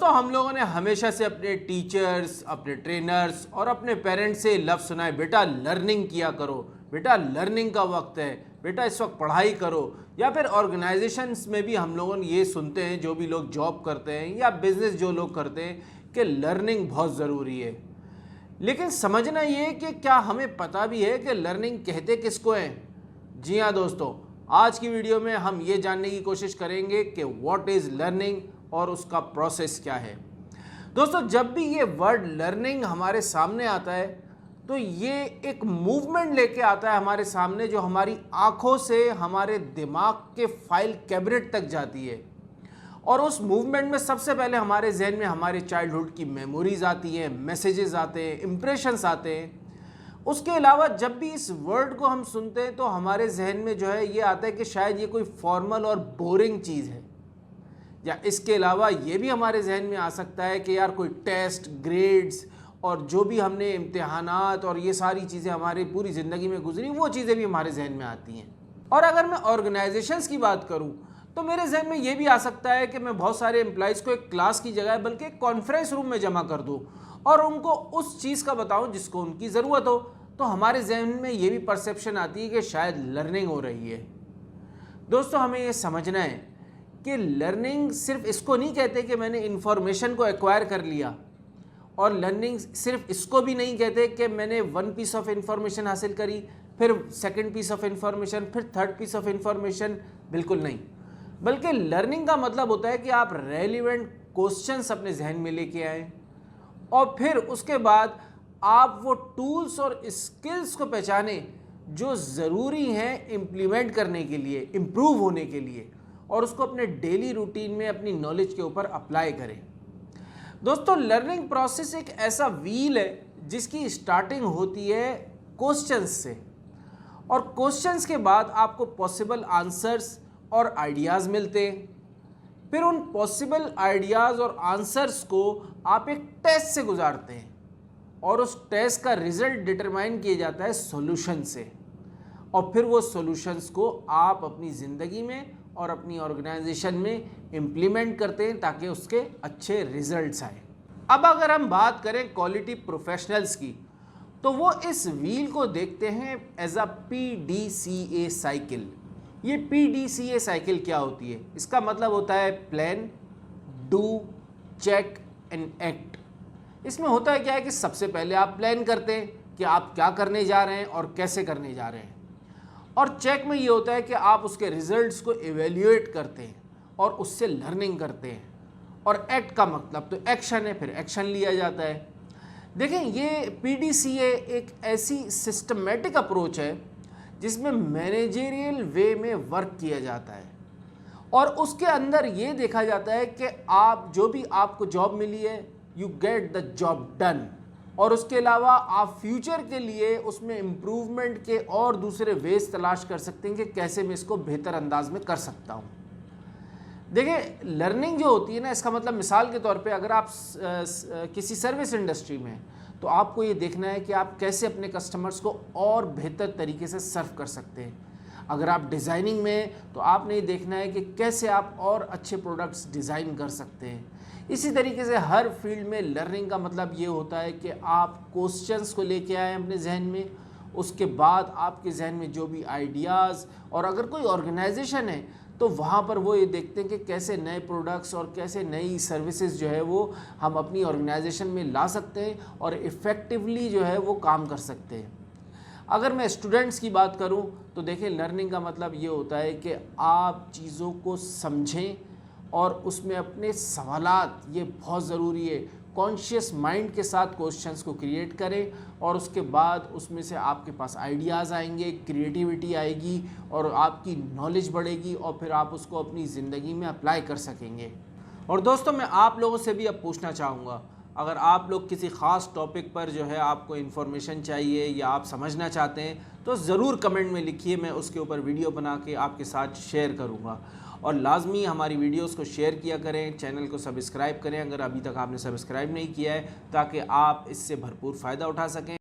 दोस्तों, हम लोगों ने हमेशा से अपने टीचर्स, अपने ट्रेनर्स और अपने पेरेंट्स से लफ्ज़ सुना है, बेटा लर्निंग किया करो, बेटा लर्निंग का वक्त है, बेटा इस वक्त पढ़ाई करो। या फिर ऑर्गेनाइजेशंस में भी हम लोगों ने ये सुनते हैं, जो भी लोग जॉब करते हैं या बिजनेस जो लोग करते हैं, कि लर्निंग बहुत ज़रूरी है। लेकिन समझना ये कि क्या हमें पता भी है कि लर्निंग कहते किसको हैं? जी हाँ दोस्तों, आज की वीडियो में हम ये जानने की कोशिश करेंगे कि व्हाट इज़ लर्निंग और उसका प्रोसेस क्या है। दोस्तों, जब भी ये वर्ड लर्निंग हमारे सामने आता है तो ये एक मूवमेंट लेके आता है हमारे सामने, जो हमारी आंखों से हमारे दिमाग के फाइल कैबिनेट तक जाती है। और उस मूवमेंट में सबसे पहले हमारे जहन में हमारे चाइल्डहुड की मेमोरीज आती हैं, मैसेजेस आते हैं, इम्प्रेशंस आते हैं। उसके अलावा जब भी इस वर्ड को हम सुनते हैं तो हमारे जहन में जो है ये आता है कि शायद ये कोई फॉर्मल और बोरिंग चीज़ है, या इसके अलावा ये भी हमारे जहन में आ सकता है कि यार कोई टेस्ट, ग्रेड्स और जो भी हमने इम्तिहानात और ये सारी चीज़ें हमारी पूरी ज़िंदगी में गुजरी, वो चीज़ें भी हमारे जहन में आती हैं। और अगर मैं ऑर्गेनाइजेशंस की बात करूं तो मेरे जहन में ये भी आ सकता है कि मैं बहुत सारे एम्प्लॉयज़ को एक क्लास की जगह बल्कि एक कॉन्फ्रेंस रूम में जमा कर दूं और उनको उस चीज़ का बताऊं जिसको उनकी ज़रूरत हो। तो हमारे जहन में ये भी परसेप्शन आती है कि शायद लर्निंग हो रही है। दोस्तों, हमें ये समझना है कि लर्निंग सिर्फ इसको नहीं कहते कि मैंने इन्फॉर्मेशन को एक्वायर कर लिया, और लर्निंग सिर्फ इसको भी नहीं कहते कि मैंने वन पीस ऑफ इंफॉर्मेशन हासिल करी, फिर सेकंड पीस ऑफ इंफॉर्मेशन, फिर थर्ड पीस ऑफ इंफॉर्मेशन। बिल्कुल नहीं, बल्कि लर्निंग का मतलब होता है कि आप रेलिवेंट क्वेश्चंस अपने जहन में लेके आए और फिर उसके बाद आप वो टूल्स और स्किल्स को पहचाने जो ज़रूरी हैं इम्प्लीमेंट करने के लिए, इम्प्रूव होने के लिए, और उसको अपने डेली रूटीन में अपनी नॉलेज के ऊपर अप्लाई करें। दोस्तों, लर्निंग प्रोसेस एक ऐसा व्हील है जिसकी स्टार्टिंग होती है क्वेश्चंस से, और क्वेश्चंस के बाद आपको पॉसिबल आंसर्स और आइडियाज़ मिलते हैं। फिर उन पॉसिबल आइडियाज़ और आंसर्स को आप एक टेस्ट से गुजारते हैं और उस टेस्ट का रिज़ल्ट डिटरमाइन किया जाता है सॉल्यूशन से, और फिर वो सॉल्यूशंस को आप अपनी ज़िंदगी में और अपनी ऑर्गेनाइजेशन में इम्प्लीमेंट करते हैं ताकि उसके अच्छे रिजल्ट्स आए। अब अगर हम बात करें क्वालिटी प्रोफेशनल्स की, तो वो इस व्हील को देखते हैं एज अ PDCA साइकिल। ये PDCA साइकिल क्या होती है? इसका मतलब होता है plan, do, check and act. इसमें होता है क्या है कि सबसे पहले आप प्लान करते हैं कि आप क्या करने जा रहे हैं और कैसे करने जा रहे हैं, और चेक में ये होता है कि आप उसके रिजल्ट्स को एवेल्यूएट करते हैं और उससे लर्निंग करते हैं, और एक्ट का मतलब तो एक्शन है, फिर एक्शन लिया जाता है। देखें, ये PDCA एक ऐसी सिस्टमेटिक अप्रोच है जिसमें मैनेजरियल वे में वर्क किया जाता है, और उसके अंदर ये देखा जाता है कि आप जो भी आपको जॉब मिली है, you get the job done, और उसके अलावा आप फ्यूचर के लिए उसमें इम्प्रूवमेंट के और दूसरे वेज तलाश कर सकते हैं कि कैसे मैं इसको बेहतर अंदाज में कर सकता हूँ। देखिए, लर्निंग जो होती है ना, इसका मतलब मिसाल के तौर पे अगर आप किसी सर्विस इंडस्ट्री में हैं तो आपको ये देखना है कि आप कैसे अपने कस्टमर्स को और बेहतर तरीके से सर्व कर सकते हैं। अगर आप डिज़ाइनिंग में हैं तो आपने ये देखना है कि कैसे आप और अच्छे प्रोडक्ट्स डिज़ाइन कर सकते हैं। इसी तरीके से हर फील्ड में लर्निंग का मतलब ये होता है कि आप क्वेश्चंस को लेके आए अपने जहन में, उसके बाद आपके जहन में जो भी आइडियाज़, और अगर कोई ऑर्गेनाइजेशन है तो वहाँ पर वो ये देखते हैं कि कैसे नए प्रोडक्ट्स और कैसे नई सर्विसेज जो है वो हम अपनी ऑर्गेनाइजेशन में ला सकते हैं और इफ़ेक्टिवली जो है वो काम कर सकते हैं। अगर मैं स्टूडेंट्स की बात करूं तो देखिए, लर्निंग का मतलब ये होता है कि आप चीज़ों को समझें और उसमें अपने सवालात, ये बहुत ज़रूरी है, कॉन्शियस माइंड के साथ क्वेश्चंस को क्रिएट करें, और उसके बाद उसमें से आपके पास आइडियाज़ आएंगे, क्रिएटिविटी आएगी और आपकी नॉलेज बढ़ेगी, और फिर आप उसको अपनी ज़िंदगी में अप्लाई कर सकेंगे। और दोस्तों, मैं आप लोगों से भी अब पूछना चाहूँगा, अगर आप लोग किसी ख़ास टॉपिक पर जो है आपको इन्फॉर्मेशन चाहिए या आप समझना चाहते हैं तो ज़रूर कमेंट में लिखिए, मैं उसके ऊपर वीडियो बना के आपके साथ शेयर करूँगा। और लाजमी हमारी वीडियोस को शेयर किया करें, चैनल को सब्सक्राइब करें अगर अभी तक आपने सब्सक्राइब नहीं किया है, ताकि आप इससे भरपूर फ़ायदा उठा सकें।